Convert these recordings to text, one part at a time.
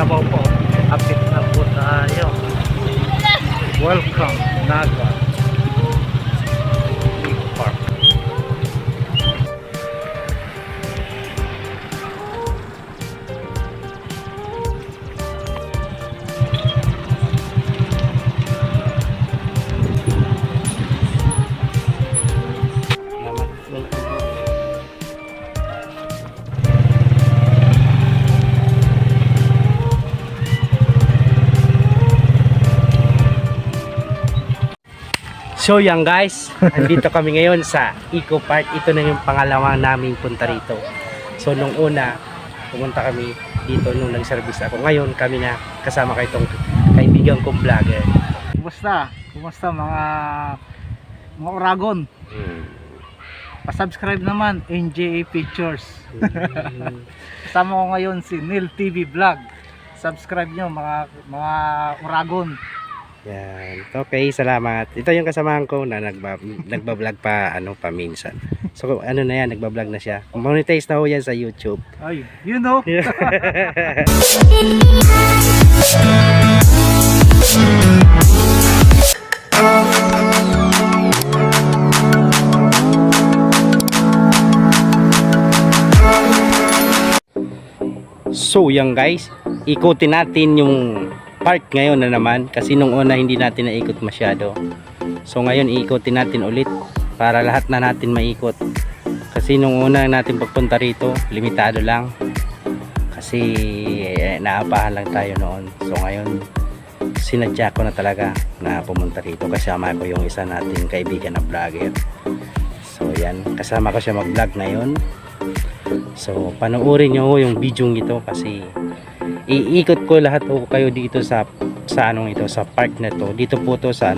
Davao po. Update na po tayo. Welcome, Naga Eco Park. So yan guys, andito kami ngayon sa Eco Park. Ito na yung pangalawa naming punta rito. So nung una, pumunta kami dito nung nag-service ako. Ngayon kami na kasama kay itong kaibigan kong vlogger. Kumusta? Kumusta mga Oragon? Pa-subscribe naman NJA Pictures. Kasama ko ngayon si Neil TV Vlog. Subscribe nyo mga Oragon. Yan. Okay, salamat. Ito yung kasamahan ko na nagba-vlog pa paminsan. So ano na yan, nagba-vlog na siya. Monetize na ho yan sa YouTube. Ay, you know. So yan guys, ikutin natin yung park ngayon na naman kasi nung una hindi natin naikot masyado. So ngayon iikutin natin ulit para lahat na natin maikot. Kasi nung una natin pagpunta rito, limitado lang. Kasi naapahan lang tayo noon. So ngayon sinadya ko na talaga na pumunta rito. Kasama ko yung isa natin kaibigan na vlogger. So yan, kasama ko siya mag-vlog ngayon. So panoorin nyo yung video ito kasi iikot ko lahat po kayo dito sa park na to. Dito po to sa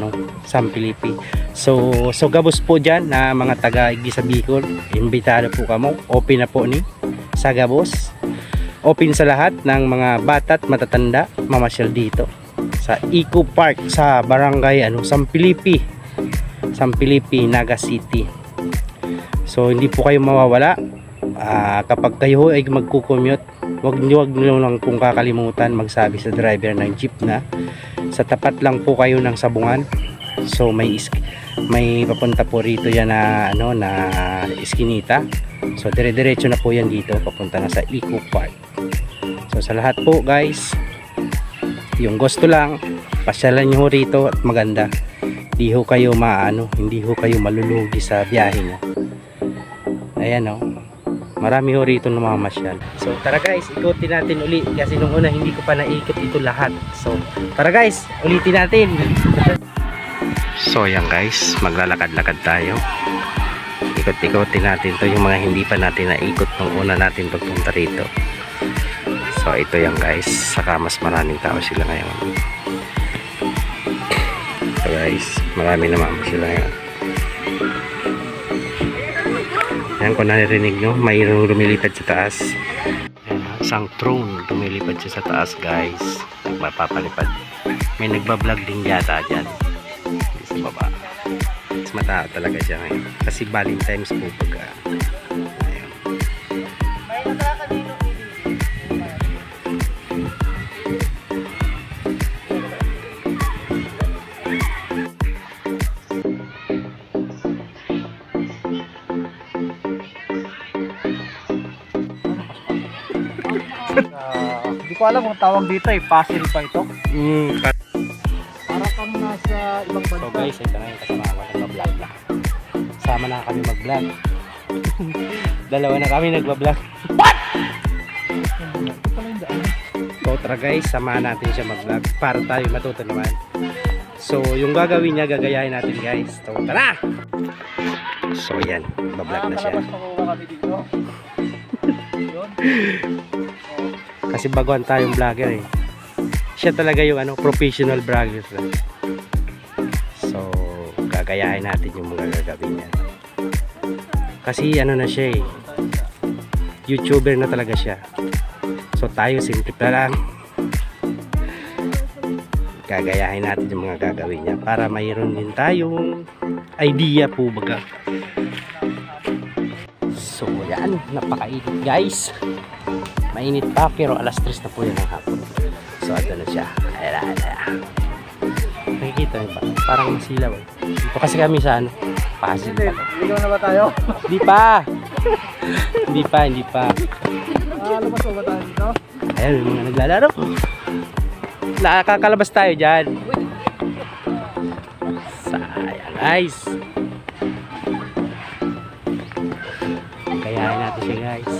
San Felipe. So gabos po diyan na mga taga Igisa Bicol. Imbitado po kamo. Open na po ni sa gabos. Open sa lahat ng mga bata at matatanda mamasyal dito sa Eco Park sa barangay San Felipe. San Felipe, Naga City. So hindi po kayo mawawala. Kapag kayo ay magkukommute, wag nyo lang pong kakalimutan magsabi sa driver ng jeep na sa tapat lang po kayo ng Sabungan. So may papunta po rito yan na na iskinita. So dire-diretso na po yan dito papunta na sa Eco Park. So sa lahat po guys, yung gusto lang pasyalan nyo rito at maganda. Hindi ho kayo hindi ho kayo malulugi sa biyahe nyo. Ayan marami ho rito namamasyal. So tara guys, ikutin natin uli kasi nung una hindi ko pa naikot ito lahat. So tara guys, ulitin natin. So yan guys, maglalakad-lakad tayo. Ikot-ikotin natin to yung mga hindi pa natin naikot nung una natin pagpunta rito. So ito yan guys, saka mas maraming tao sila ngayon. So guys, marami naman sila ngayon. Yan, kung naririnig nyo, mayroong lumilipad sa taas. Yan, isang drone lumilipad siya sa taas guys. Nagpapalipad. May nagbablog din yata dyan sa baba. Mas matao talaga siya ngayon kasi Valentine's po pagka ayan. Hindi ko alam kung tawag dito puzzle pa ito. Para kang nasa ibang bansa. So guys, ito na yung kasama ko nagbablog na. Sama na kami mag-vlog. Dalawa na kami nagbablog. What? So tara guys, samahan natin siya mag-vlog para tayo matuto naman. So yung gagawin niya, gagayahin natin guys. So tara! So yan, bablog na siya. Kasi baguhan tayong vlogger eh. Siya talaga yung professional vlogger. So gagayahin natin yung mga gagawin niya. Kasi na siya eh, YouTuber na talaga siya. So tayo simple pa lang. Gagayahin natin yung mga gagawin niya para mayroon din tayong idea po baga. So yan, napakainit guys. Mainit pa pero alas 3 na po yan ng hapon. So ito na siya. Ayan. Nakikita niyo ba? Parang masilaw eh. Dito kasi kami sa ano, Pasig pa. Ligaw na ba tayo? Hindi pa. Hindi pa. Lumabas ba tayo dito? Ayan, may mga naglalaro. Nakakalabas tayo dyan. Sayang guys. Kayahin natin siya guys.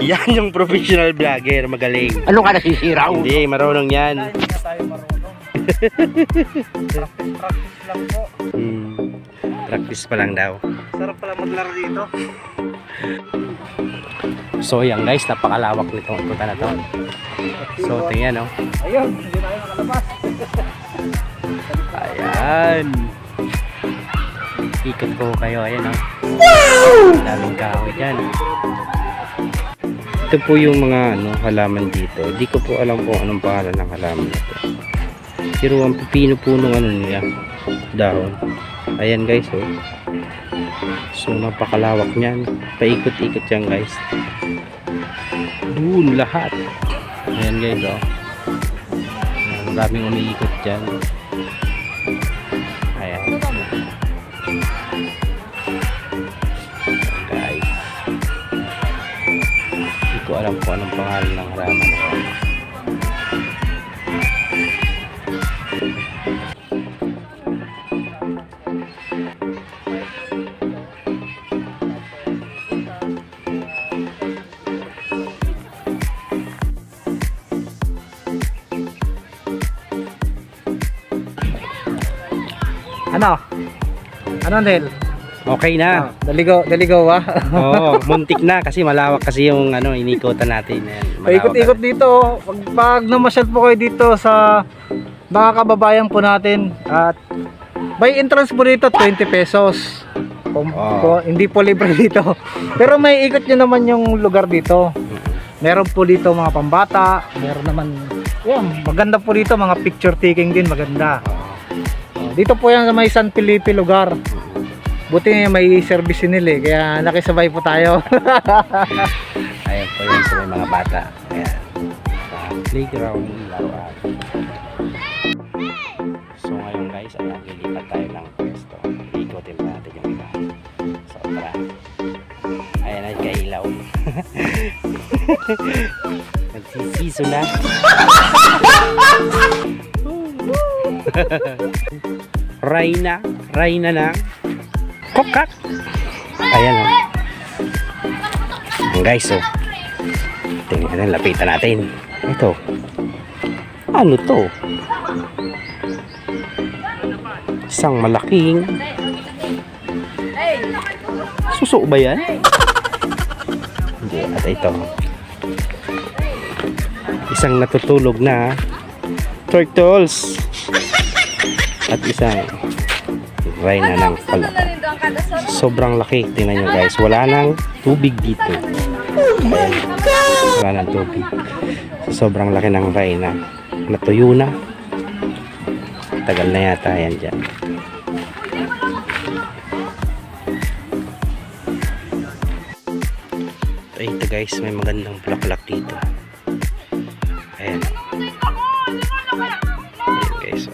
Yan yung professional vlogger, magaling. Ano ka nasisira? Hindi, marunong yan. Hindi na tayo marunong. Practice lang po. Practice pa lang daw. Sarap pala maglaro dito. So yan guys, napakalawak nitong ikutan na to. So tingnan oh. Ayun, hindi tayo makalabas. Ayan. Ikot ko kayo, ayan oh. Wow! Daming kahoy dyan. Ito po yung mga halaman dito. Di ko po alam kung anong pangalan ng halaman na to. Pero ang pipino po nung niya, dahon. Ayan guys oh. So napakalawak niyan. Paikot-ikot yan guys. Doon lahat. Ayan guys oh. Maraming umiikot dyan. Ayan. Guys. Hindi ko alam kung anong pangalan ng halaman na yan. Ano Nel? Okay na. Daligaw ba? Oo, muntik na kasi malawak kasi yung inikutan natin. Ayan, malawak Paikot-ikot na. dito. Pag namasyal po kayo dito sa mga kababayan po natin at by entrance po dito 20 pesos. Hindi po libre dito. Pero may ikot nyo naman yung lugar dito. Meron po dito mga pambata, meron naman maganda po dito mga picture taking din maganda. Dito po yan sa may San Felipe lugar. Buti nga may service nila kaya nakisabay po tayo. Ayan po yun sa may mga bata. Ayan. Sa playground, laruan. So ngayon guys, ayan, lilipat tayo ng pwesto. Ikotin pa natin yung iba. So tara. Ayan, nagkailaw. Nagsisiso na. Rayna na. Kokak. Ayan o. Guys, so tingnan natin, lapitan natin. Ito. Ano to? Isang malaking suso ba yan? Hindi, at ito. Isang natutulog na turtles. At isang rhino ng palaka. Sobrang laki. Tingnan nyo guys. Wala nang tubig dito. Ayan. Wala nang tubig. Sobrang laki ng rhino. Natuyo na. Tagal na yata yan dyan. Ito guys. May magandang bulaklak dito. Ayan. Ayan guys.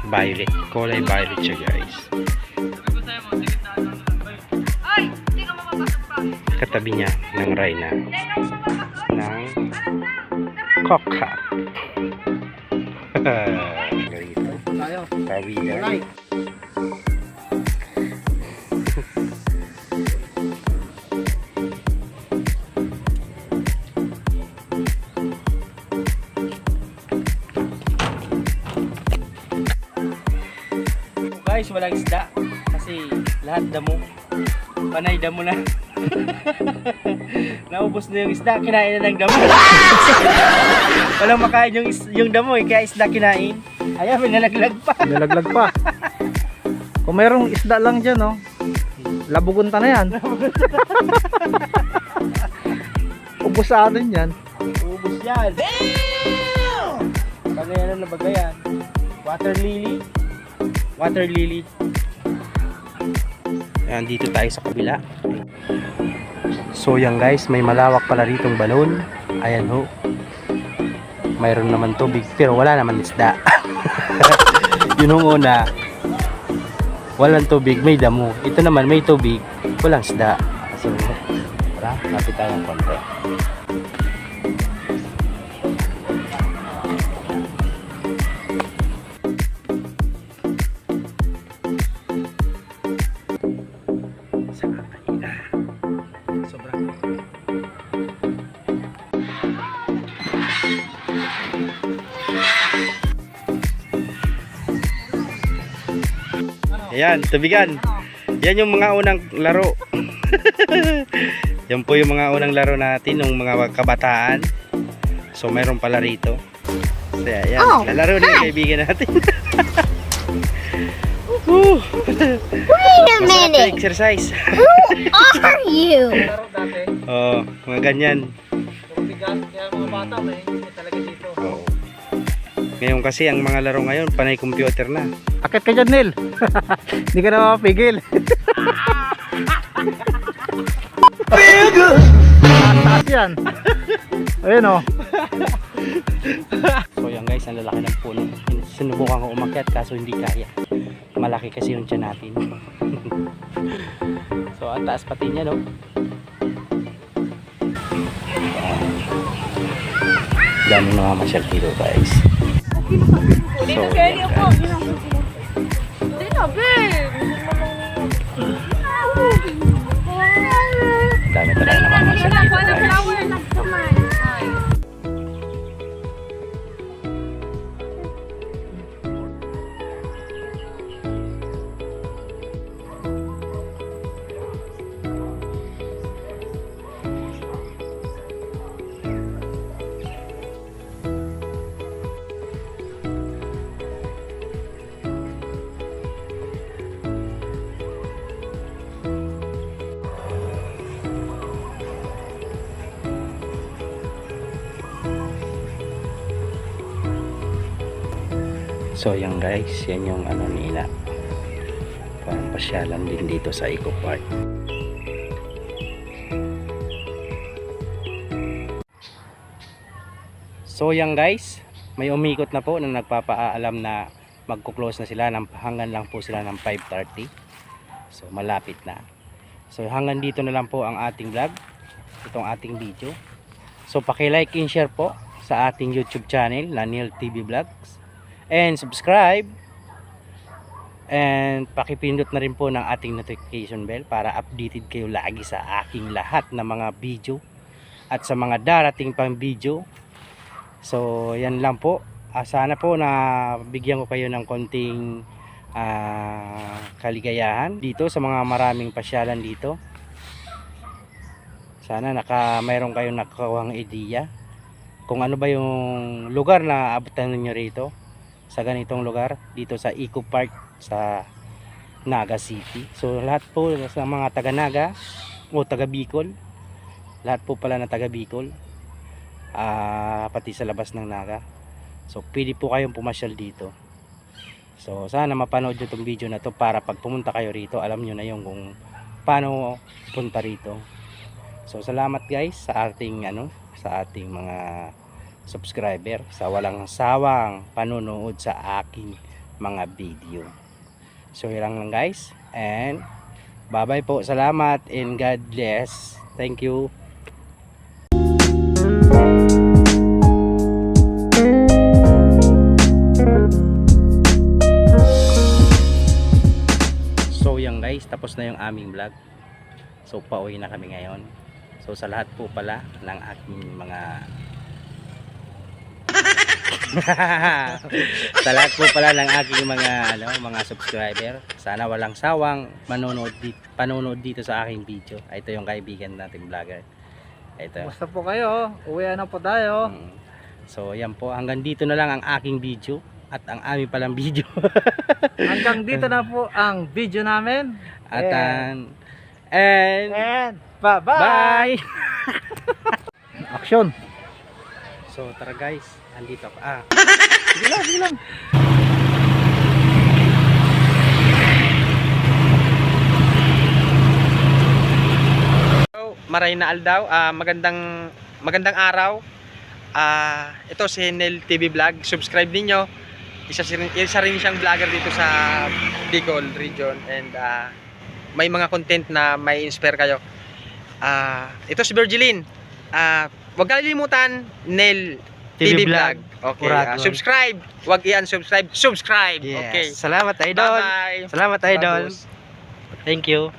Violet. Kulay violet siya guys. Katabi niya ng rhino ng cockhat. Ganito. Tabi yan. Guys, walang isda kasi lahat damo. Panay damo na. Naubos na yung isda, kinain na ng damo. Walang makain yung damo kaya isda kinain. Ayan, may nalaglag pa. Nalaglag pa. Kung mayroong isda lang dyan, labugon ta na yan. Ubus sa atin yan. Ubos yan. Damn! Pagayan na bagayan. Water lily. Ayan, dito tayo sa kabila. So yan guys, may malawak pala ditong balon. Ayan ho. Mayroon naman tubig pero wala naman isda. Yun ang una. Walang tubig, may damo. Ito naman may tubig, walang isda. So, tara, kapit tayo ng konti. Sobrang ayan, tubigan. Yan yung mga unang laro. Yan po yung mga unang laro natin ng mga kabataan. So mayroon pala rito. So yan, lalaro na yung kaibigan natin. Wait a minute. Exercise. Who are you? Laro dati, Oh, mga ganyan. tumigas, kaya mga bata may talaga dito. Oo. Ngayon kasi ang mga laro ngayon panay computer na. Akit ka dyan, Nel. Hindi ka na mapigil. Taas yan. Ayun o. So yan guys, ang lalaki ng puno. Sinubukan ko umakyat kaso hindi kaya. Malaki kasi yung tiyan natin. So ang taas pati niya, no? Dami mga masyal dito guys. So yan, guys. Dami talaga na mga masyal dito guys. So yan guys, yan yung ano nila. Parang pasyalan din dito sa Eco Park. So yan guys, may umikot na po na nagpapaalam na magko-close na sila hanggang lang po sila ng 5:30. So malapit na. So hanggang dito na lang po ang ating vlog, itong ating video. So paki-like and share po sa ating YouTube channel, Laniel TV Vlogs. And subscribe. And pakipindot na rin po ng ating notification bell para updated kayo lagi sa aking lahat na mga video at sa mga darating pang video. So yan lang po. Sana po na bigyan ko kayo ng konting kaligayahan dito sa mga maraming pasyalan dito. Sana mayroon kayong nakakawang ideya kung ano ba yung lugar na abutan niyo rito sa ganitong lugar dito sa Eco Park sa Naga City. So lahat po sa mga taga Naga o taga Bicol, lahat po pala na taga Bicol, pati sa labas ng Naga, so pwede po kayong pumasyal dito. So sana mapanood nyo itong video na to para pag pumunta kayo rito alam nyo na yung kung paano punta rito. So salamat guys sa ating mga subscriber sa walang sawang panonood sa aking mga video. So yun lang guys, and bye bye po, salamat and God bless. Thank you. So yan guys, tapos na yung aming vlog. So pauwi na kami ngayon. So sa lahat po pala ng aking mga sa lahat po pala ng aking mga subscriber, sana walang sawang panonood dito sa aking video. Ito yung kaibigan nating vlogger. Ito. Basta po kayo, uwi na po tayo. So yan po, hanggang dito na lang ang aking video at ang aming palang video. Hanggang dito na po ang video namin. At And bye bye. bye. Action. So tara guys, andito ako. Sige lang. Marina Aldao. Magandang araw. Ito si Nel TV Vlog. Subscribe ninyo. Isa rin siyang vlogger dito sa Bicol region, and may mga content na may inspire kayo. Ito si Virgilin. Huwag kalimutan, Nel TV Vlog. Okay. Uragon. Subscribe. Huwag i-unsubscribe. Subscribe. Yes. Okay. Salamat, idol. Bye-bye. Salamat, idol. Bagus. Thank you.